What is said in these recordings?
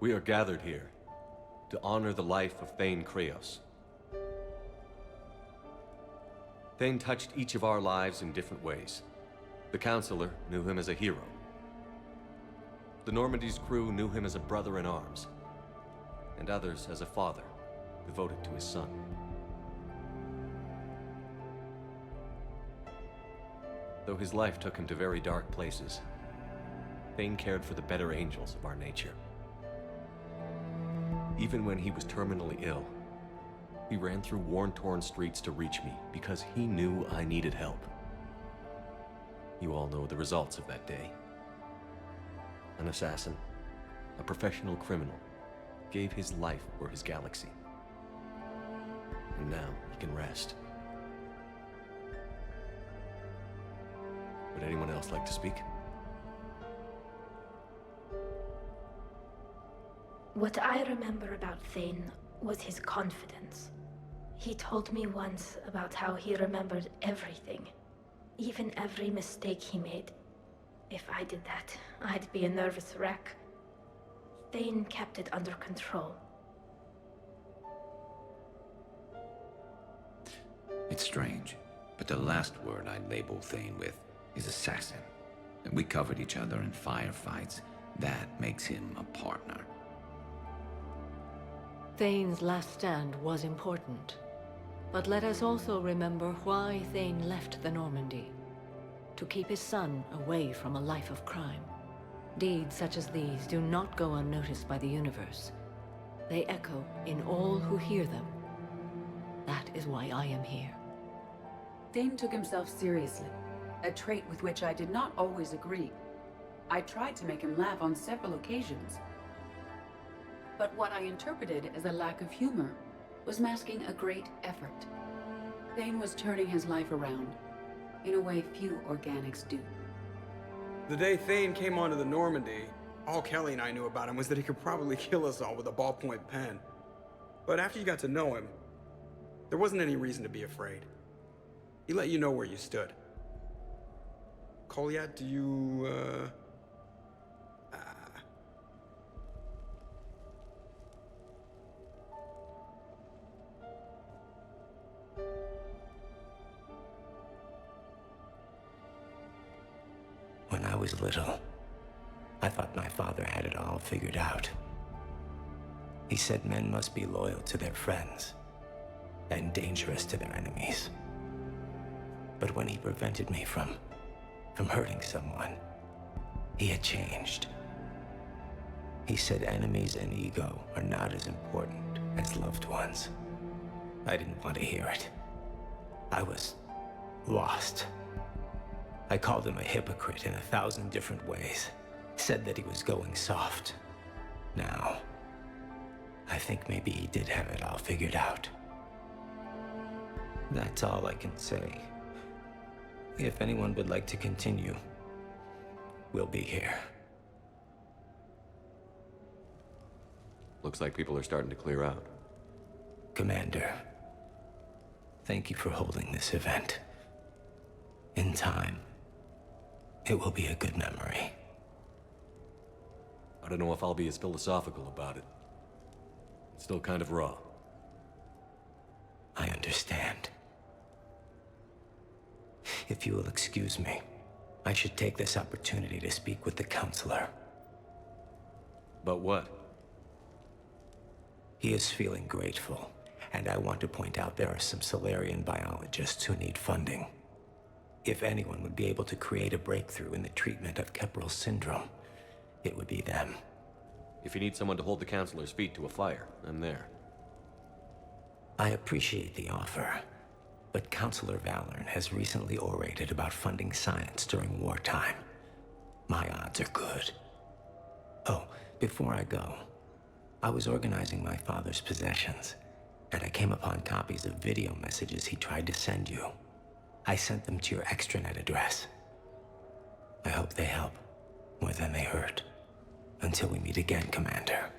We are gathered here to honor the life of Thane Kreos. Thane touched each of our lives in different ways. The Counselor knew him as a hero. The Normandy's crew knew him as a brother in arms, and others as a father devoted to his son. Though his life took him to very dark places, Thane cared for the better angels of our nature. Even when he was terminally ill, he ran through worn-torn streets to reach me because he knew I needed help. You all know the results of that day. An assassin, a professional criminal, gave his life for his galaxy. And now he can rest. Would anyone else like to speak? What I remember about Thane was his confidence. He told me once about how he remembered everything, even every mistake he made. If I did that, I'd be a nervous wreck. Thane kept it under control. It's strange, but the last word I'd label Thane with is assassin. And we covered each other in firefights. That makes him a partner. Thane's last stand was important. But let us also remember why Thane left the Normandy. To keep his son away from a life of crime. Deeds such as these do not go unnoticed by the universe. They echo in all who hear them. That is why I am here. Thane took himself seriously, a trait with which I did not always agree. I tried to make him laugh on several occasions. But what I interpreted as a lack of humor was masking a great effort. Thane was turning his life around, in a way few organics do. The day Thane came onto the Normandy, all Kelly and I knew about him was that he could probably kill us all with a ballpoint pen. But after you got to know him, there wasn't any reason to be afraid. He let you know where you stood. Kolyat, do you, When I was little, I thought my father had it all figured out. He said men must be loyal to their friends and dangerous to their enemies. But when he prevented me from hurting someone, he had changed. He said enemies and ego are not as important as loved ones. I didn't want to hear it. I was lost. I called him a hypocrite in 1,000 different ways. Said that he was going soft. Now, I think maybe he did have it all figured out. That's all I can say. If anyone would like to continue, we'll be here. Looks like people are starting to clear out. Commander, thank you for holding this event. In time, it will be a good memory. I don't know if I'll be as philosophical about it. It's still kind of raw. I understand. If you will excuse me, I should take this opportunity to speak with the Counselor. But what? He is feeling grateful, and I want to point out there are some Solarian biologists who need funding. If anyone would be able to create a breakthrough in the treatment of Kepral syndrome, it would be them. If you need someone to hold the Counselor's feet to a fire, I'm there. I appreciate the offer, but Counselor Valorn has recently orated about funding science during wartime. My odds are good. Oh, before I go, I was organizing my father's possessions, and I came upon copies of video messages he tried to send you. I sent them to your extranet address. I hope they help, more than they hurt. Until we meet again, Commander.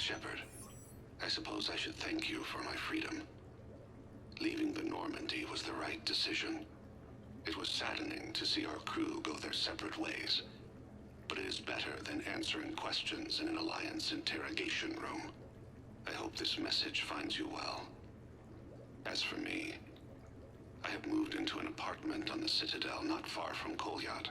Shepard, I suppose I should thank you for my freedom. Leaving the Normandy was the right decision. It was saddening to see our crew go their separate ways, but it is better than answering questions in an Alliance interrogation room. I hope this message finds you well. As for me, I have moved into an apartment on the Citadel not far from Kolyat.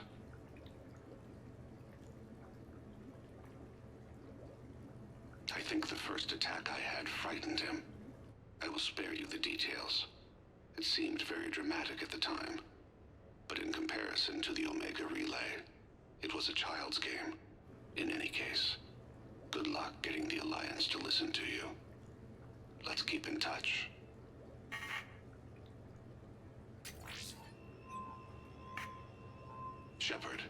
I think the first attack I had frightened him. I will spare you the details. It seemed very dramatic at the time, but in comparison to the Omega Relay, it was a child's game. In any case, good luck getting the Alliance to listen to you. Let's keep in touch. Shepard,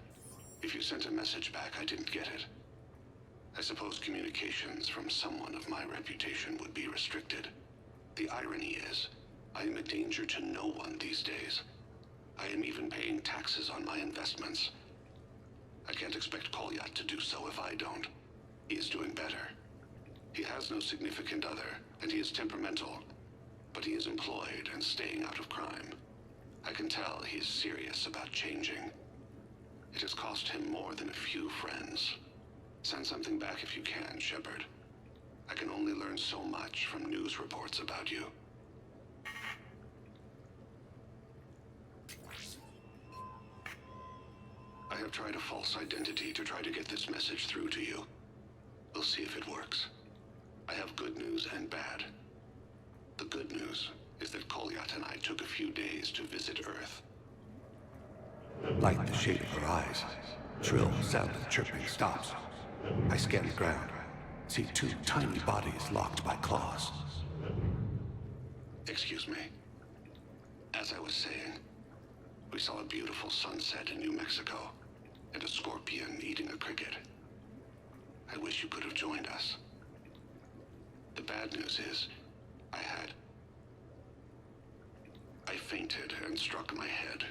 if you sent a message back, I didn't get it. I suppose communications from someone of my reputation would be restricted. The irony is, I am a danger to no one these days. I am even paying taxes on my investments. I can't expect Kolyat to do so if I don't. He is doing better. He has no significant other, and he is temperamental. But he is employed and staying out of crime. I can tell he is serious about changing. It has cost him more than a few friends. Send something back if you can, Shepard. I can only learn so much from news reports about you. I have tried a false identity to try to get this message through to you. We'll see if it works. I have good news and bad. The good news is that Kolyat and I took a few days to visit Earth. Light the shade of her eyes. Shrill sound of chirping stops. I scan the ground. See two tiny bodies locked by claws. Excuse me. As I was saying, we saw a beautiful sunset in New Mexico, and a scorpion eating a cricket. I wish you could have joined us. The bad news is, I fainted and struck my head.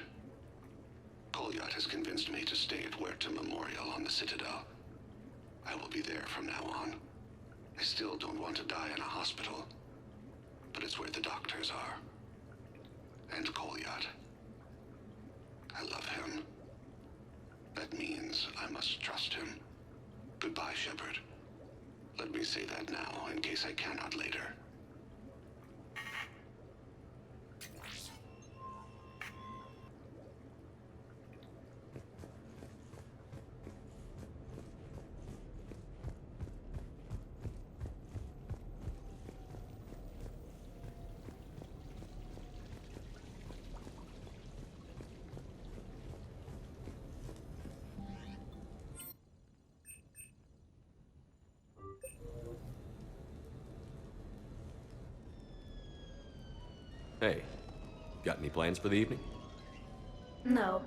Kolyat has convinced me to stay at Huerta Memorial on the Citadel. I will be there from now on. I still don't want to die in a hospital, but it's where the doctors are. And Kolyat. I love him. That means I must trust him. Goodbye, Shepard. Let me say that now, in case I cannot later. Hey, got any plans for the evening? No.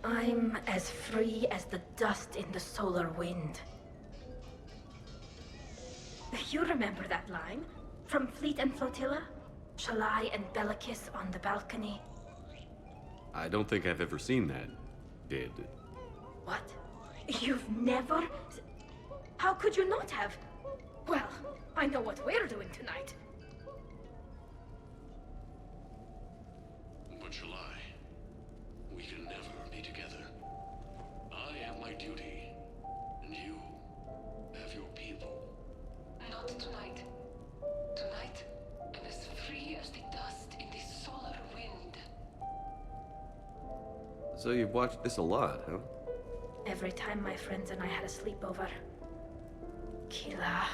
I'm as free as the dust in the solar wind. You remember that line? From Fleet and Flotilla? Shalai and Bellicus on the balcony? I don't think I've ever seen that. Did. What? You've never? How could you not have? Well, I know what we're doing tonight. But Shalai, we can never be together. I have my duty, and you have your people. Not tonight. Tonight, I'm as free as the dust in the solar wind. So you've watched this a lot, huh? Every time my friends and I had a sleepover. Kila.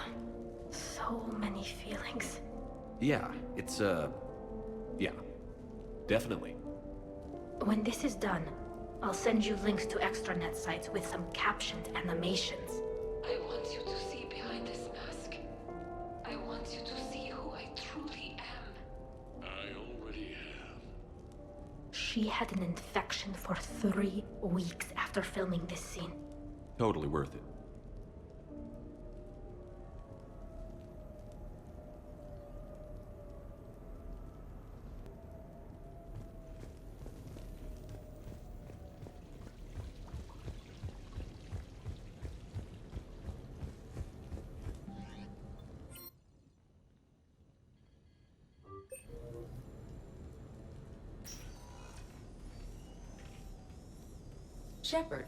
So many feelings. Yeah, it's, yeah. Definitely. When this is done, I'll send you links to extranet sites with some captioned animations. I want you to see behind this mask. I want you to see who I truly am. I already have. She had an infection for 3 weeks after filming this scene. Totally worth it. Shepard,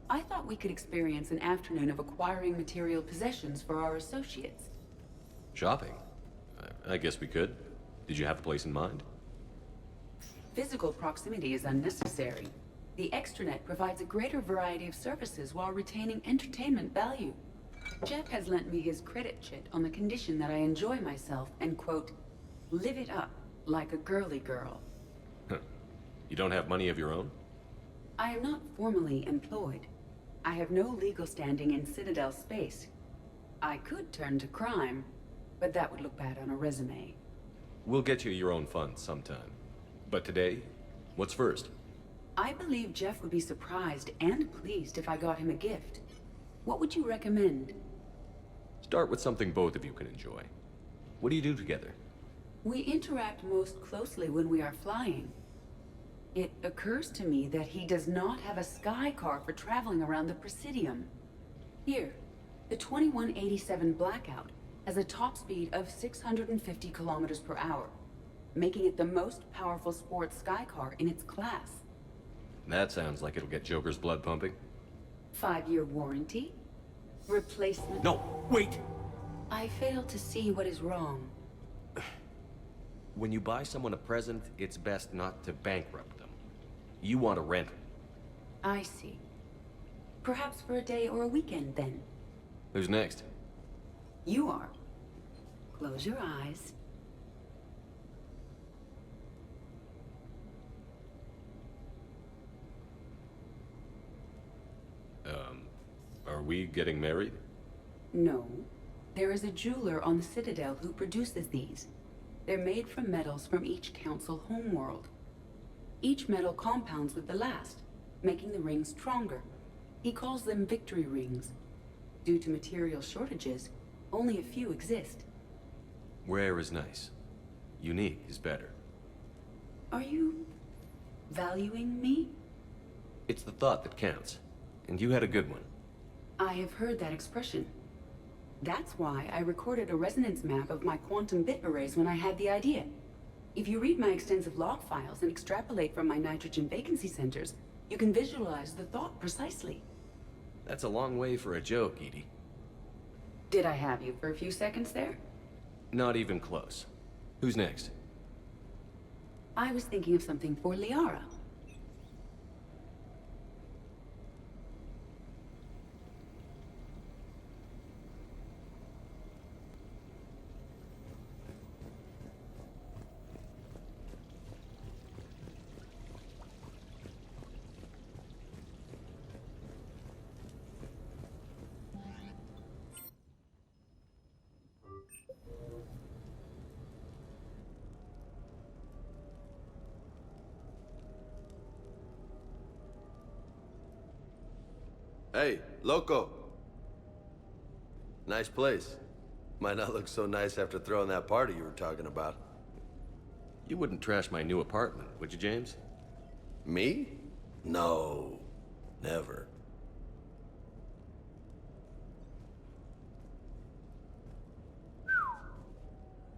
I thought we could experience an afternoon of acquiring material possessions for our associates. Shopping? I guess we could. Did you have a place in mind? Physical proximity is unnecessary. The extranet provides a greater variety of services while retaining entertainment value. Jeff has lent me his credit chit on the condition that I enjoy myself and, quote, live it up like a girly girl. You don't have money of your own? I am not formally employed. I have no legal standing in Citadel space. I could turn to crime, but that would look bad on a resume. We'll get you your own funds sometime. But today, what's first? I believe Jeff would be surprised and pleased if I got him a gift. What would you recommend? Start with something both of you can enjoy. What do you do together? We interact most closely when we are flying. It occurs to me that he does not have a sky car for traveling around the Presidium. Here, the 2187 Blackout has a top speed of 650 kilometers per hour, making it the most powerful sports sky car in its class. That sounds like it'll get Joker's blood pumping. 5-year warranty? Replacement? No, wait! I fail to see what is wrong. When you buy someone a present, it's best not to bankrupt them. You want a rental. I see. Perhaps for a day or a weekend, then. Who's next? You are. Close your eyes. Are we getting married? No. There is a jeweler on the Citadel who produces these. They're made from metals from each council homeworld. Each metal compounds with the last, making the rings stronger. He calls them victory rings. Due to material shortages, only a few exist. Rare is nice. Unique is better. Are you valuing me? It's the thought that counts. And you had a good one. I have heard that expression. That's why I recorded a resonance map of my quantum bit arrays when I had the idea. If you read my extensive log files and extrapolate from my nitrogen vacancy centers, you can visualize the thought precisely. That's a long way for a joke, Edie. Did I have you for a few seconds there? Not even close. Who's next? I was thinking of something for Liara. Hey, loco. Nice place. Might not look so nice after throwing that party you were talking about. You wouldn't trash my new apartment, would you, James? Me? No. Never.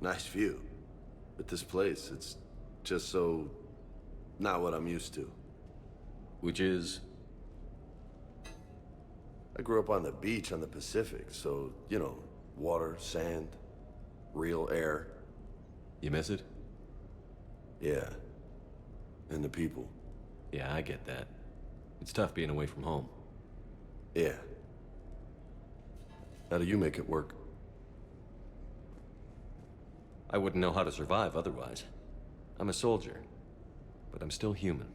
Nice view. But this place, it's just so... not what I'm used to. Which is? I grew up on the beach on the Pacific, so, you know, water, sand, real air. You miss it? Yeah. And the people. Yeah, I get that. It's tough being away from home. Yeah. How do you make it work? I wouldn't know how to survive otherwise. I'm a soldier, but I'm still human.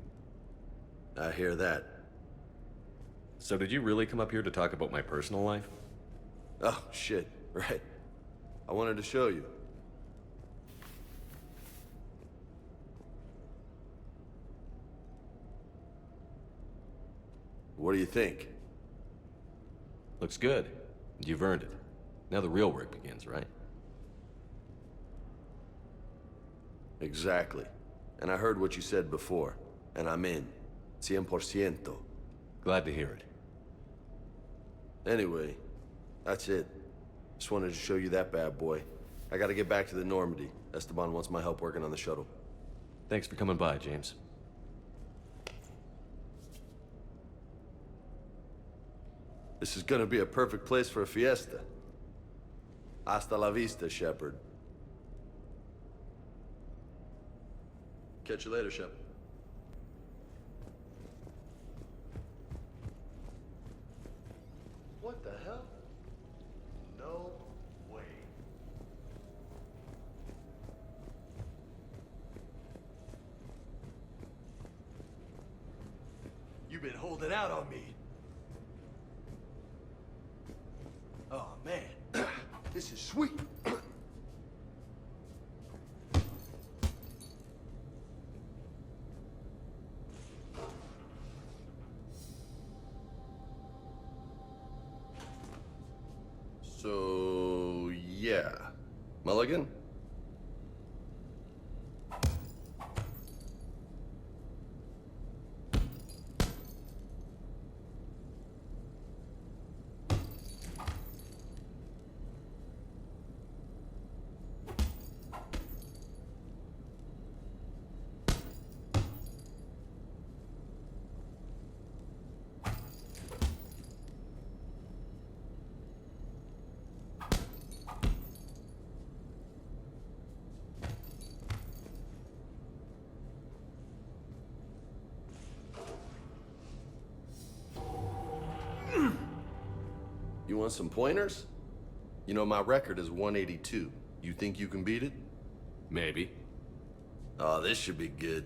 I hear that. So did you really come up here to talk about my personal life? Oh, shit. Right. I wanted to show you. What do you think? Looks good. You've earned it. Now the real work begins, right? Exactly. And I heard what you said before, and I'm in. 100%. Glad to hear it. Anyway, that's it. Just wanted to show you that bad boy. I gotta get back to the Normandy. Esteban wants my help working on the shuttle. Thanks for coming by, James. This is gonna be a perfect place for a fiesta. Hasta la vista, Shepard. Catch you later, Shep. What the hell? No way. You've been holding out on me. Oh, man. This is sweet. So, yeah. Mulligan? You want some pointers? You know, my record is 182. You think you can beat it? Maybe. Oh, this should be good.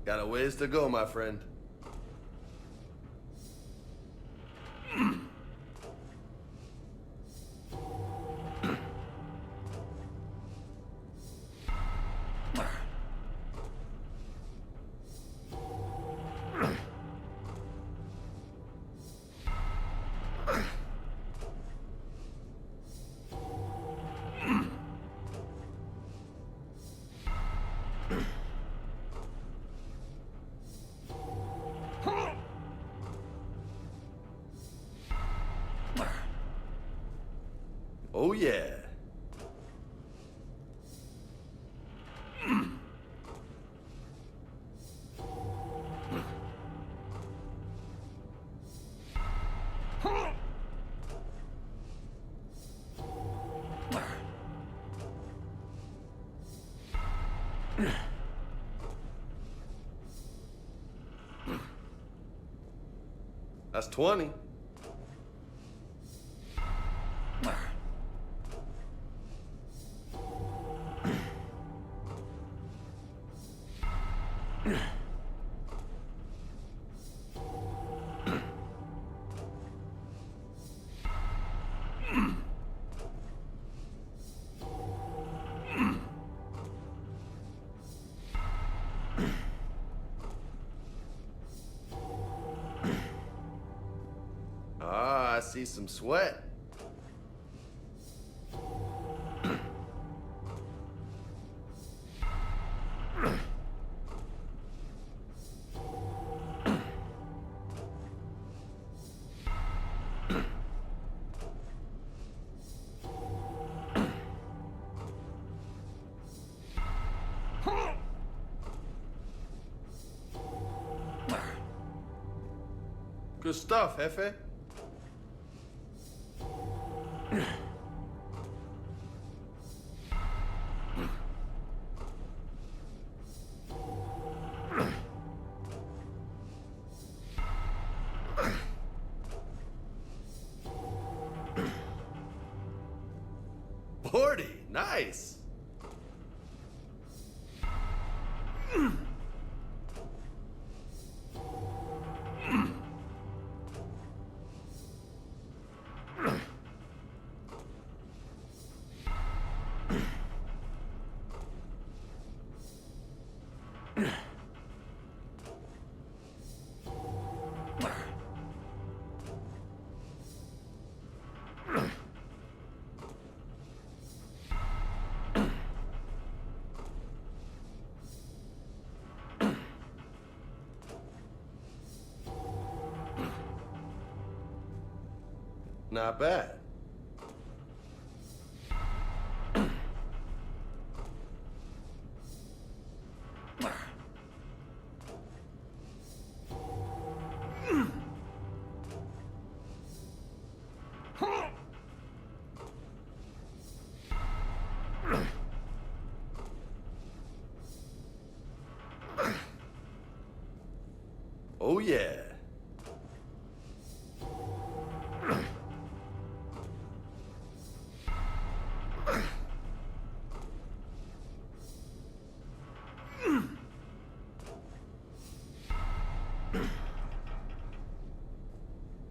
Got a ways to go, my friend. Oh, yeah. That's 20. Ah, I see some sweat. Good stuff, Jefe. Forty, nice. Not bad. Oh yeah.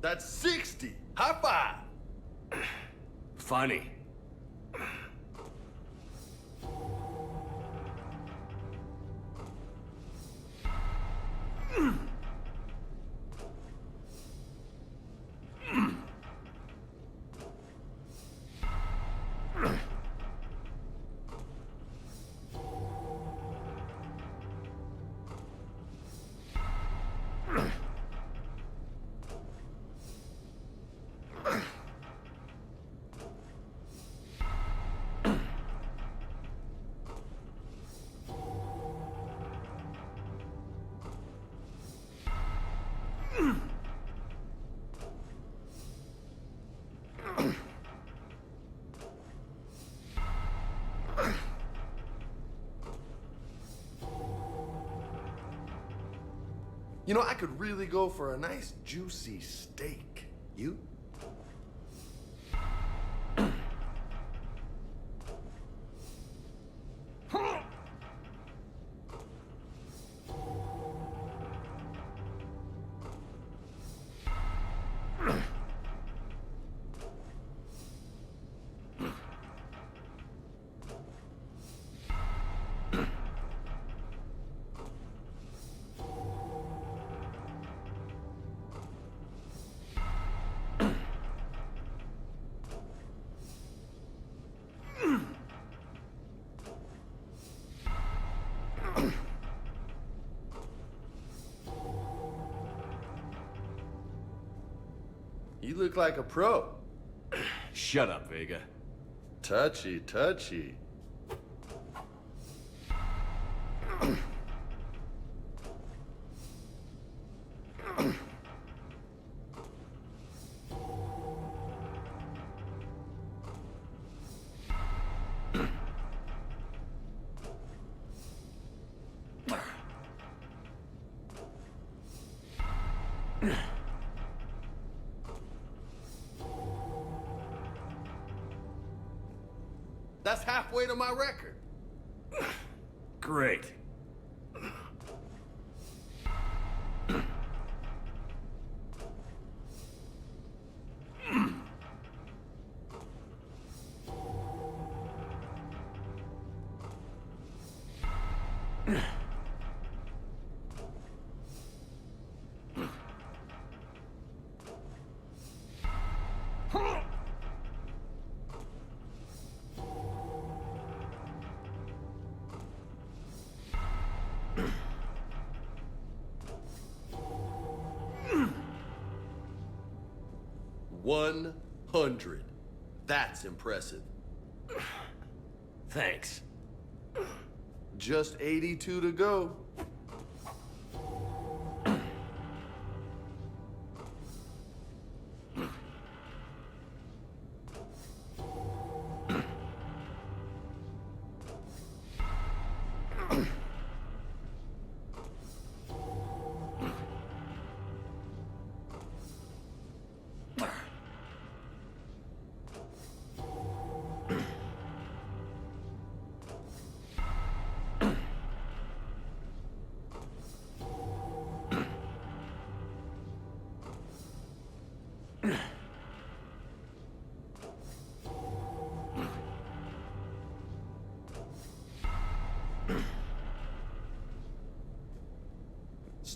That's 60. High five. Funny. You know, I could really go for a nice juicy steak. You? You look like a pro. Shut up, Vega. Touchy, touchy. That's halfway to my record. Great. One 100. That's impressive. Thanks. Just 82 to go.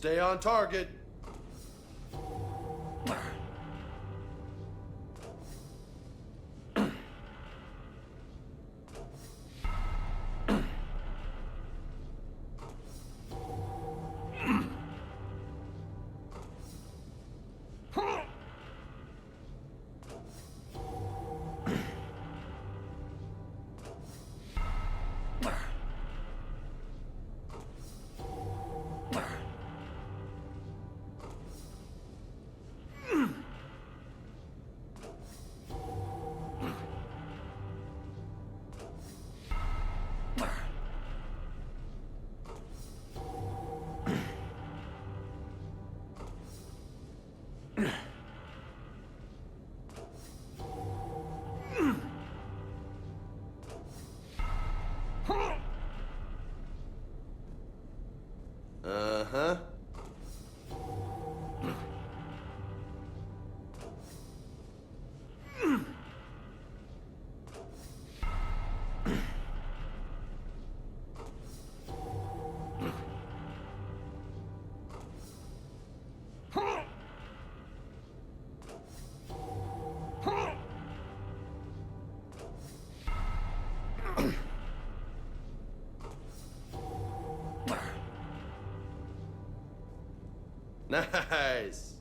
Stay on target. huh? Nice.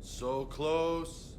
So close.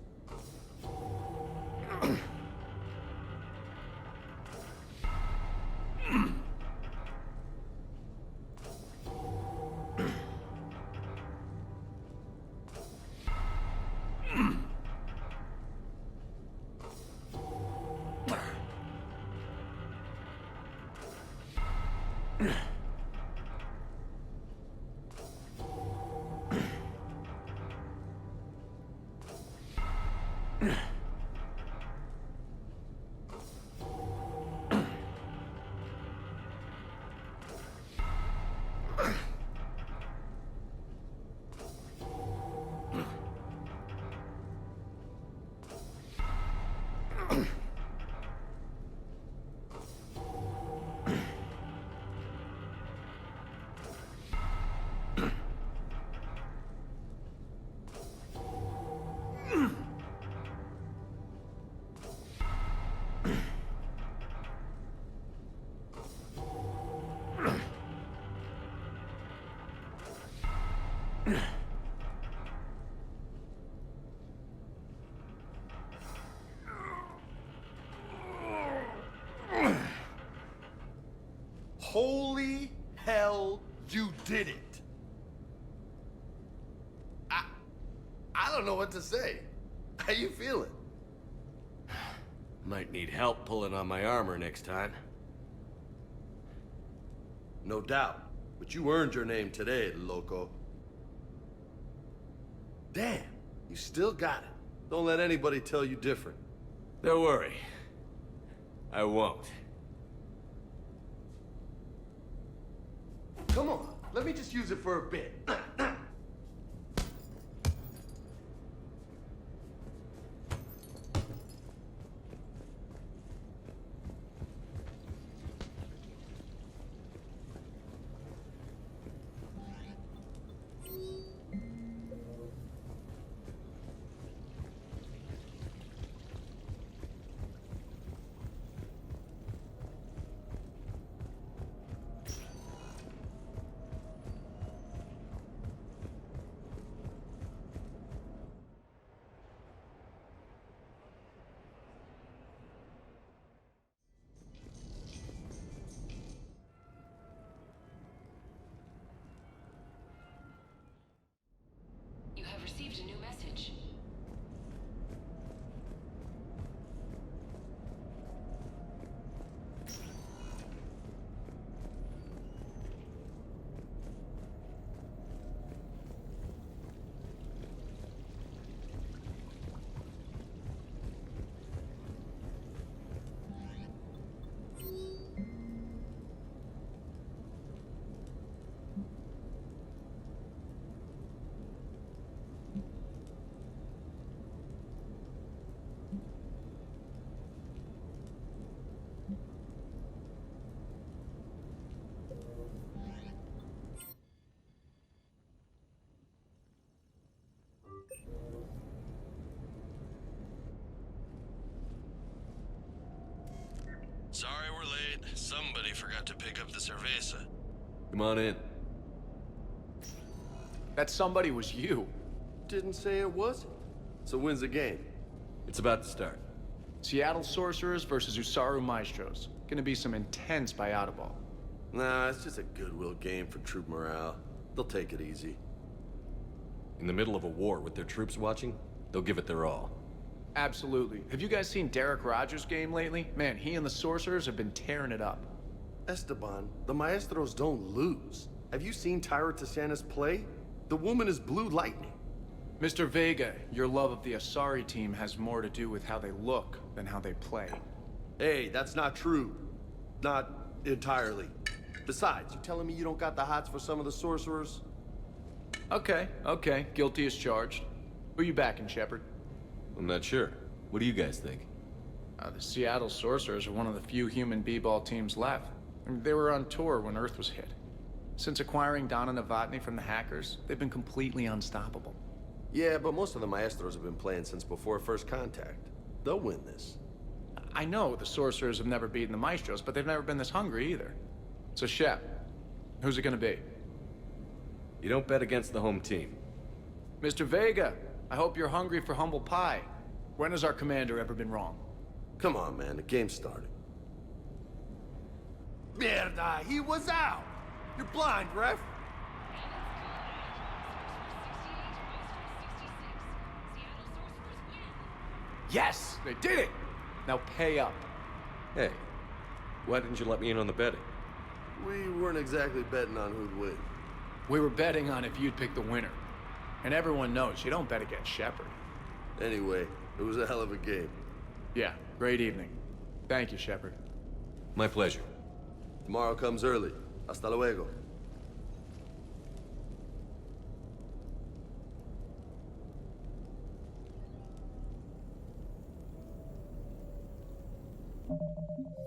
Holy hell, you did it! I don't know what to say. How you feeling? Might need help pulling on my armor next time. No doubt, but you earned your name today, loco. Damn, you still got it. Don't let anybody tell you different. Don't worry. I won't. Come on, let me just use it for a bit. received a new message. Sorry we're late. Somebody forgot to pick up the cerveza. Come on in. That somebody was you. Didn't say it wasn't. So when's the game? It's about to start. Seattle Sorcerers versus Usaru Maestros. Gonna be some intense ball. Nah, it's just a goodwill game for troop morale. They'll take it easy. In the middle of a war with their troops watching, they'll give it their all. Absolutely. Have you guys seen Derek Rogers' game lately? Man, he and the Sorcerers have been tearing it up. Esteban, the Maestros don't lose. Have you seen Tyra Tassanis play? The woman is blue lightning. Mr. Vega, your love of the Asari team has more to do with how they look than how they play. Hey, that's not true. Not entirely. Besides, you telling me you don't got the hots for some of the sorcerers? Okay. Guilty as charged. Who you backing, Shepard? I'm not sure. What do you guys think? The Seattle Sorcerers are one of the few human b-ball teams left. I mean, they were on tour when Earth was hit. Since acquiring Donna Novotny from the hackers, they've been completely unstoppable. Yeah, but most of the Maestros have been playing since before first contact. They'll win this. I know the Sorcerers have never beaten the Maestros, but they've never been this hungry either. So, Shep, who's it gonna be? You don't bet against the home team. Mr. Vega, I hope you're hungry for humble pie. When has our commander ever been wrong? Come on, man, the game's starting. Mierda, he was out! You're blind, ref! Yes, they did it! Now pay up. Hey, why didn't you let me in on the betting? We weren't exactly betting on who'd win. We were betting on if you'd pick the winner. And everyone knows you don't bet against Shepard. Anyway, it was a hell of a game. Yeah, great evening. Thank you, Shepard. My pleasure. Tomorrow comes early. Hasta luego.